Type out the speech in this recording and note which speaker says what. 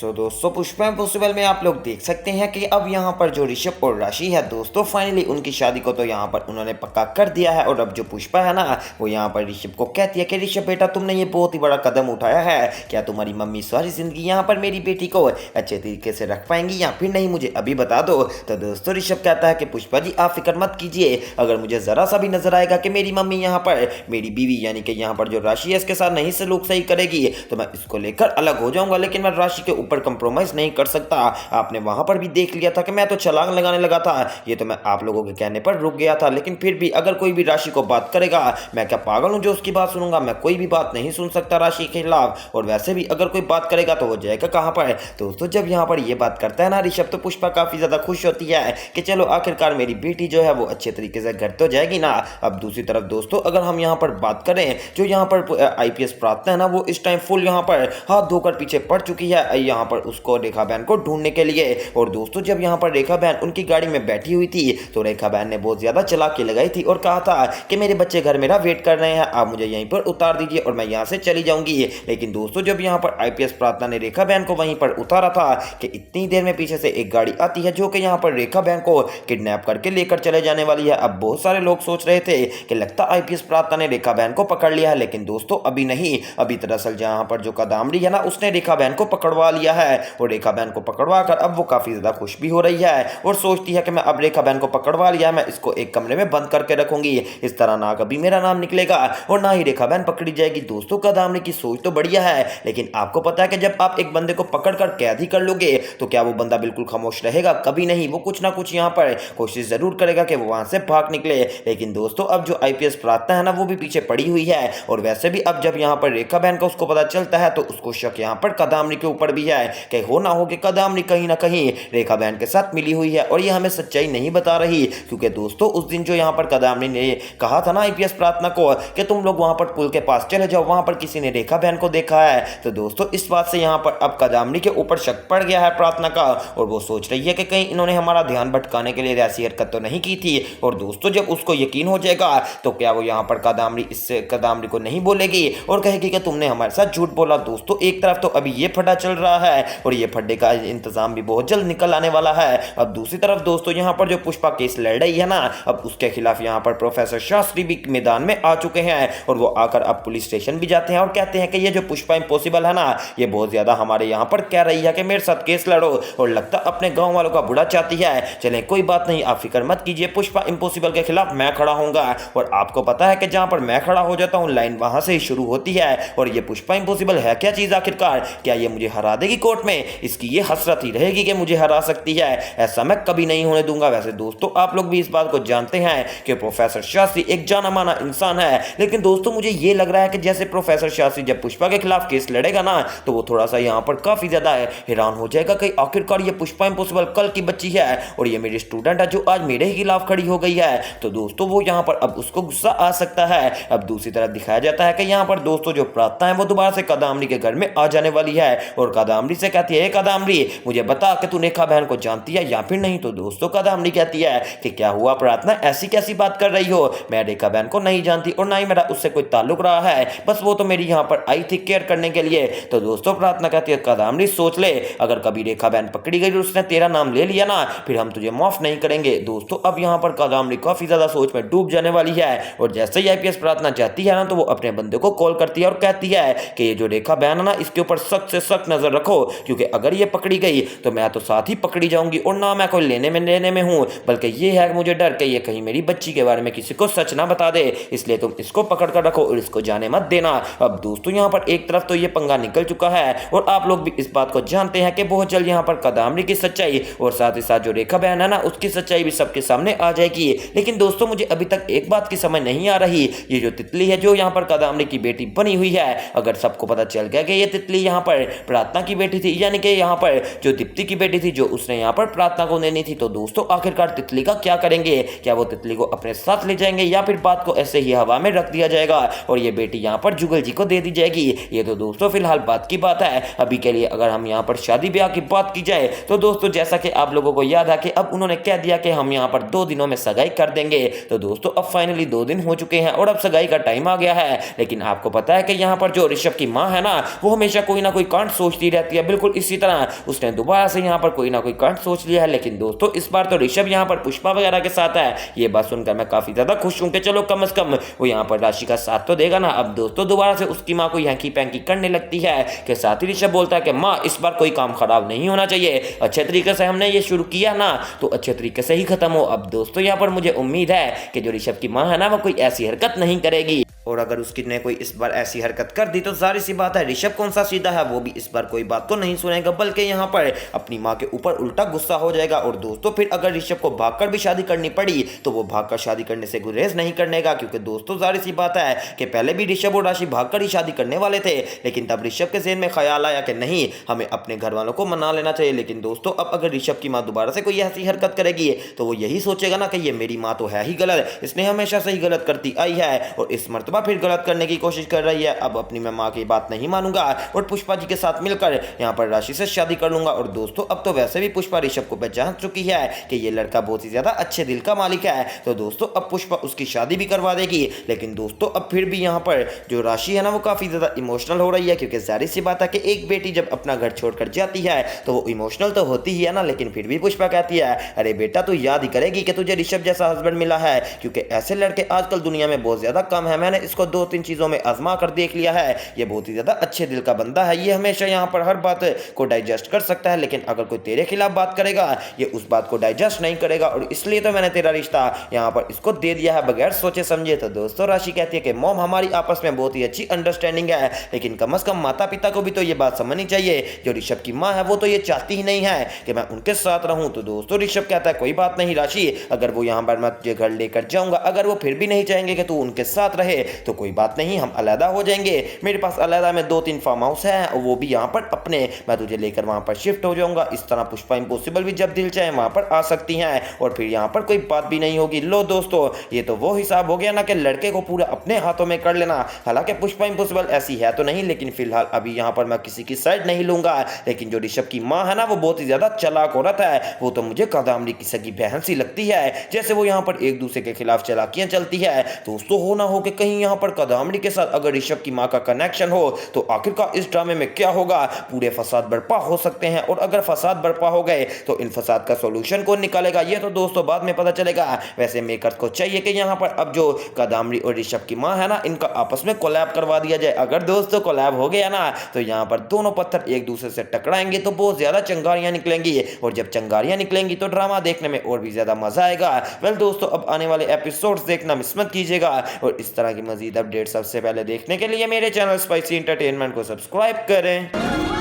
Speaker 1: दोस्तों पुष्पा इम्पॉसिबल में आप लोग देख सकते हैं कि अब यहाँ पर जो ऋषभ और राशि है दोस्तों फाइनली उनकी शादी को तो यहाँ पर उन्होंने पक्का कर दिया है। और अब जो पुष्पा है ना वो यहाँ पर ऋषभ को कहती है कि ऋषभ बेटा तुमने ये बहुत ही बड़ा कदम उठाया है, क्या तुम्हारी मम्मी सारी जिंदगी यहाँ पर मेरी बेटी को अच्छे तरीके से रख पाएंगी या फिर नहीं, मुझे अभी बता दो। तो दोस्तों ऋषभ कहता है कि पुष्पा जी आप फिक्र मत कीजिए, अगर मुझे जरा सा भी नजर आएगा कि मेरी मम्मी यहाँ पर मेरी बीवी यानी कि यहाँ पर जो राशि है इसके साथ नहीं सलूक सही करेगी तो मैं इसको लेकर अलग हो जाऊंगा, लेकिन मैं राशि के ऊपर कंप्रोमाइज नहीं कर सकता। आपने वहां पर भी देख लिया था कि मैं तो छलांग लगाने लगा था, ये तो मैं आप लोगों के कहने पर रुक गया था, लेकिन फिर भी अगर कोई भी राशि को बात करेगा मैं क्या पागल हूं जो उसकी बात सुनूंगा, मैं कोई भी बात नहीं सुन सकता राशि के खिलाफ। और वैसे भी अगर कोई बात करेगा तो वो जाएगा कहां पर। दोस्तों जब यहाँ पर ये बात करता है ना ऋषभ तो पुष्पा काफी ज्यादा खुश होती है कि चलो आखिरकार मेरी बेटी जो है वो अच्छे तरीके से घर तो जाएगी ना। अब दूसरी तरफ दोस्तों अगर हम यहाँ पर बात करें जो यहाँ पर आईपीएस प्रार्थना है ना वो इस टाइम फुल यहाँ पर हाथ धोकर पीछे पड़ चुकी है यहाँ पर उसको रेखा बहन को ढूंढने के लिए। और दोस्तों जब यहाँ पर रेखा बहन उनकी गाड़ी में बैठी हुई थी तो रेखा बहन ने बहुत ज्यादा चालाकी लगाई थी और कहा था कि मेरे बच्चे घर मेरा वेट कर रहे हैं, आप मुझे यहीं पर उतार दीजिए और मैं यहाँ से चली जाऊंगी। लेकिन दोस्तों जब यहाँ पर आईपीएस प्रार्थना ने रेखा बहन को वहीं पर उतारा था कि इतनी देर में पीछे से एक गाड़ी आती है जो कि यहाँ पर रेखा बहन को किडनैप करके लेकर चले जाने वाली है। अब बहुत सारे लोग सोच रहे थे कि लगता आईपीएस प्रार्थना ने रेखा बहन को पकड़ लिया है, लेकिन दोस्तों अभी नहीं, अभी दरअसल जहाँ पर जो कदामरी है ना उसने रेखा बहन को पकड़वा लिया है। और रेखा बहन को पकड़वा कर अब वो काफी ज्यादा खुश भी हो रही है और सोचती है कि मैं अब रेखा बहन को पकड़वा लिया, मैं इसको एक कमरे में बंद करके रखूंगी, इस तरह ना कभी मेरा नाम निकलेगा और ना ही रेखा बहन पकड़ी जाएगी। दोस्तों कदामरी की सोच तो बढ़िया है, लेकिन आपको पता है कि जब आप एक बंदे को पकड़ कर कैद ही कर लोगे तो क्या वो बंदा बिल्कुल खामोश रहेगा? कभी नहीं, वो कुछ ना कुछ यहाँ पर कोशिश जरूर करेगा कि वो वहां से भाग निकले। लेकिन दोस्तों अब जो आईपीएस प्रार्थना है ना वो भी पीछे पड़ी हुई है और वैसे भी अब जब यहाँ पर रेखा बहन का उसको पता चलता है तो उसको शक यहाँ पर कदामरी के ऊपर भी है कि हो ना हो कि कदामरी कहीं ना कहीं रेखा बहन के साथ मिली हुई है और ये हमें सच्चाई नहीं बता रही। क्योंकि दोस्तों उस दिन जो यहाँ पर कदामरी ने कहा था ना आईपीएस प्रार्थना को कि तुम लोग वहां पर पुल के पास चले जाओ, वहां पर किसी ने रेखा बहन को देखा है, तो दोस्तों इस बात से यहाँ पर अब कदामरी के ऊपर शक पड़ गया है प्रार्थना का और वो सोच रही है कि कहीं इन्होंने हमारा ध्यान भटकाने के लिए ऐसी हरकत तो नहीं की थी। और दोस्तों जब उसको यकीन हो जाएगा तो क्या वो यहाँ पर कदामरी को नहीं बोलेगी और कहेगी कि तुमने हमारे साथ झूठ बोला। दोस्तों एक तरफ तो अभी ये फड्डा चल रहा है और ये फड्डे का इंतजाम भी बहुत जल्द निकल आने वाला है। अब दूसरी तरफ दोस्तों यहाँ पर जो पुष्पा केस लड़ रही है ना अब उसके खिलाफ यहाँ पर प्रोफेसर शास्त्री भी मैदान में आ चुके हैं और वो आकर अब पुलिस स्टेशन भी जाते हैं और कहते हैं कि ये जो पुष्पा इम्पॉसिबल है ना ये बहुत ज्यादा हमारे यहाँ पर कह रही है कि मेरे साथ केस लड़ो और लगता अपने गाँव वालों का बुरा चाहती है। चले कोई बात नहीं, आप फिक्र मत कीजिए, पुष्पा इम्पॉसिबल के खिलाफ मैं खड़ा होऊंगा। और आपको पता है कि जहां पर मैं खड़ा हो जाता हूं लाइन वहां से ही शुरू होती है। और ये पुष्पा इम्पॉसिबल है क्या चीज आखिरकार? क्या ये मुझे हरा देगी कोर्ट में? इसकी ये हसरत ही रहेगी कि मुझे हरा सकती है, ऐसा मैं कभी नहीं होने दूंगा। वैसे दोस्तों आप लोग भी इस बात को जानते हैं कि प्रोफेसर शास्त्री एक जाना माना इंसान है, लेकिन दोस्तों मुझे ये लग रहा है कि जैसे प्रोफेसर शास्त्री जब पुष्पा के खिलाफ केस लड़ेगा ना तो वो थोड़ा सा यहाँ पर काफी ज्यादा हैरान हो जाएगा कि आखिरकार ये पुष्पा इम्पॉसिबल कल की बच्ची है और ये मेरी स्टूडेंट है जो आज मेरे ही खिलाफ खड़ी हो गई है। तो दोस्तों वो यहाँ पर अब उसको गुस्सा आ सकता है। अब दूसरी तरफ दिखाया जाता है कि यहाँ पर दोस्तों जो प्रार्थना है वो दोबारा से कदामरी के घर में आ जाने वाली है और कदामरी से कहती है कदामरी मुझे बता कि तू रेखा बहन को जानती है या फिर नहीं। तो दोस्तों कदामरी कहती है कि क्या हुआ प्रार्थना, ऐसी कैसी बात कर रही हो, मैं रेखा बहन को नहीं जानती और ना ही मेरा उससे कोई ताल्लुक रहा है, बस वो तो मेरी यहाँ पर आई थी केयर करने के लिए। तो दोस्तों प्रार्थना कहती है कदामरी सोच ले, अगर कभी रेखा बहन पकड़ी गई और उसने तेरा नाम ले लिया ना फिर हम तुझे माफ नहीं करेंगे। दोस्तों अब यहाँ पर कदामरी काफी ज्यादा सोच में डूब जाने वाली है और जैसे ही आईपीएस प्रार्थना जाती है ना तो वो अपने बंदे को कॉल करती है और कहती है कि ये जो रेखा बहन है ना इसके ऊपर सख्त से सख्त नजर रखो, क्योंकि अगर ये पकड़ी गई तो मैं तो साथ ही पकड़ी जाऊंगी और ना मैं कोई लेने में हूं, बल्कि ये है मुझे डर के ये कहीं मेरी बच्ची के बारे में किसी को सच ना बता दे, इसलिए तुम इसको पकड़ कर रखो और इसको जाने मत देना। अब दोस्तों यहाँ पर एक तरफ तो ये पंगा निकल चुका है और आप लोग भी इस बात को जानते हैं कि बहुत जल्द यहाँ पर कदामरी की सच्चाई और साथ ही साथ जो रेखा बहन है ना उसकी सच्चाई भी सबके सामने आ जाएगी। लेकिन दोस्तों मुझे अभी तक एक बात की समझ नहीं आ रही, ये जो तितली है जो यहाँ पर कदामरी की बेटी बनी हुई है, अगर सबको पता चल गया कि ये तितली यहाँ पर प्रार्थना की बेटी थी यानी कि यहाँ पर जो दीप्ति की बेटी थी जो उसने यहाँ पर प्रार्थना को देनी थी, तो दोस्तों आखिरकार तितली का क्या करेंगे? क्या वो तितली को अपने साथ ले जाएंगे या फिर बात को ऐसे ही हवा में रख दिया जाएगा और ये बेटी यहाँ पर जुगल जी को दे दी जाएगी? ये तो दोस्तों फिलहाल बात की बात है। अभी के लिए अगर हम यहाँ पर शादी ब्याह की बात की जाए तो दोस्तों जैसा कि आप लोगों को याद है कि अब उन्होंने कह दिया कि हम यहाँ पर 2 दिनों में सगाई कर देंगे। तो दोस्तों अब फाइनली 2 दिन हो चुके हैं और अब सगाई का टाइम आ गया है। लेकिन आपको पता है कि यहाँ पर जो ऋषभ की माँ है ना वो हमेशा कोई ना कोई कांड सोचती रहती रहती है। बिल्कुल इसी तरह उसने दोबारा से यहाँ पर कोई ना कोई कांड सोच लिया है, लेकिन दोस्तों इस बार तो ऋषभ यहाँ पर पुष्पा वगैरह के साथ है। ये बात सुनकर मैं काफी ज्यादा खुश हूँ कि चलो कम से कम वो यहाँ पर राशि का साथ तो देगा ना। अब दोस्तों दोबारा से उसकी माँ को हैंकी पैंकी करने लगती है कि साथ ही ऋषभ बोलता है कि माँ इस बार कोई काम खराब नहीं होना चाहिए, अच्छे तरीके से हमने ये शुरू किया ना तो अच्छे तरीके से ही खत्म हो। अब दोस्तों यहाँ पर मुझे उम्मीद है कि जो ऋषभ की माँ है ना वो कोई ऐसी हरकत नहीं करेगी, और अगर उसकी ने कोई इस बार ऐसी हरकत कर दी तो जाहिर सी बात है ऋषभ कौन सा सीधा है, वो भी इस बार कोई बात को नहीं सुनेगा बल्कि यहाँ पर अपनी माँ के ऊपर उल्टा गुस्सा हो जाएगा। और दोस्तों फिर अगर ऋषभ को भागकर भी शादी करनी पड़ी तो वो भागकर शादी करने से गुरेज नहीं करने का, क्योंकि दोस्तों जाहिर सी बात है कि पहले भी ऋषभ और राशि भागकर ही शादी करने वाले थे, लेकिन तब ऋषभ के ज़हन में ख्याल आया कि नहीं हमें अपने घर वालों को मना लेना चाहिए। लेकिन दोस्तों अब अगर ऋषभ की माँ दोबारा से कोई ऐसी हरकत करेगी तो वो यही सोचेगा ना कि ये मेरी माँ तो है ही गलत, इसने हमेशा से ही गलत करती आई है और इस मर्तबा फिर गलत करने की कोशिश कर रही है। अब अपनी मैं माँ की बात नहीं मानूंगा और पुष्पा जी के साथ मिलकर यहाँ पर राशि से शादी कर लूंगा। और दोस्तों अब तो वैसे भी पुष्पा ऋषभ को पहचान चुकी है कि ये लड़का बहुत ही ज्यादा अच्छे दिल का मालिक है, तो दोस्तों अब पुष्पा उसकी शादी भी करवा देगी। लेकिन दोस्तों अब फिर भी यहाँ पर जो राशि है ना वो काफी ज्यादा इमोशनल हो रही है, क्योंकि जाहिर सी बात है कि एक बेटी जब अपना घर छोड़कर जाती है तो वो इमोशनल तो होती ही है ना। लेकिन फिर भी पुष्पा कहती है अरे बेटा तू याद ही करेगी कि तुझे ऋषभ जैसा हस्बैंड मिला है, क्योंकि ऐसे लड़के आजकल दुनिया में बहुत ज्यादा कम है। मैंने इसको 2-3 चीजों में आजमा कर देख लिया है, ये बहुत ही ज्यादा अच्छे दिल का बंदा है, ये हमेशा यहाँ पर हर बात को डाइजेस्ट कर सकता है, लेकिन अगर कोई तेरे खिलाफ बात करेगा ये उस बात को डाइजेस्ट नहीं करेगा, और इसलिए तो मैंने तेरा रिश्ता यहाँ पर इसको दे दिया है बगैर सोचे समझे। तो दोस्तों राशि कहती है कि मॉम हमारी आपस में बहुत ही अच्छी अंडरस्टैंडिंग है, लेकिन कम से कम माता पिता को भी तो ये बात समझनी चाहिए, जो ऋषभ की माँ है वो तो ये चाहती ही नहीं है कि मैं उनके साथ रहूं। तो दोस्तों ऋषभ कहता है कोई बात नहीं राशि, अगर वो यहाँ पर मैं तुझे घर लेकर जाऊंगा, अगर वो फिर भी नहीं चाहेंगे कि तू उनके साथ रहे तो कोई बात नहीं, हम अलहदा हो जाएंगे, मेरे पास अलहदा में 2-3 फार्म हाउस है और वो भी यहाँ पर अपने, मैं तुझे लेकर वहाँ पर शिफ्ट हो जाऊंगा। इस तरह पुष्पा इम्पॉसिबल भी जब दिल चाहे वहाँ पर आ सकती हैं और फिर यहाँ पर कोई बात भी नहीं होगी। लो दोस्तों ये तो वो हिसाब हो गया ना कि लड़के को पूरा अपने हाथों में कर लेना। हालांकि पुष्पा इम्पॉसिबल ऐसी है तो नहीं, लेकिन फिलहाल अभी यहाँ पर मैं किसी की साइड नहीं लूंगा। लेकिन जो ऋषभ की माँ है ना वो बहुत ही ज्यादा चालाक औरत है, वो तो मुझे कादामरी की सगी बहन सी लगती है, जैसे वो यहाँ पर एक दूसरे के खिलाफ चालाकियां चलती है। दोस्तों हो ना हो कि कहीं यहाँ पर कादामरी के साथ अगर ऋषभ की माँ का कनेक्शन हो तो आखिरकार इस ड्रामे में क्या होगा, पूरे फसाद बर्पा हो सकते हैं, और अगर फसाद बर्पा हो गए तो इन फसाद का सॉल्यूशन कौन निकालेगा ये तो दोस्तों बाद में पता चलेगा। वैसे मेकर्स को चाहिए कि यहाँ पर अब जो कादामरी और ऋषभ की माँ है ना इनका आपस में कोलैब करवा दिया जाए। अगर दोस्तों कोलैब हो गया ना तो यहाँ पर दोनों पत्थर एक दूसरे से टकराएंगे तो बहुत ज्यादा चंगारियां निकलेंगी, और जब चंगारियां निकलेंगी तो ड्रामा देखने में और भी ज्यादा मजा आएगा। वेल दोस्तों अब आने वाले एपिसोड्स देखना मिस मत कीजिएगा, और इस तरह की मजीद अपडेट सबसे पहले देखने के लिए मेरे चैनल स्पाइसी एंटरटेनमेंट को सब्सक्राइब करें।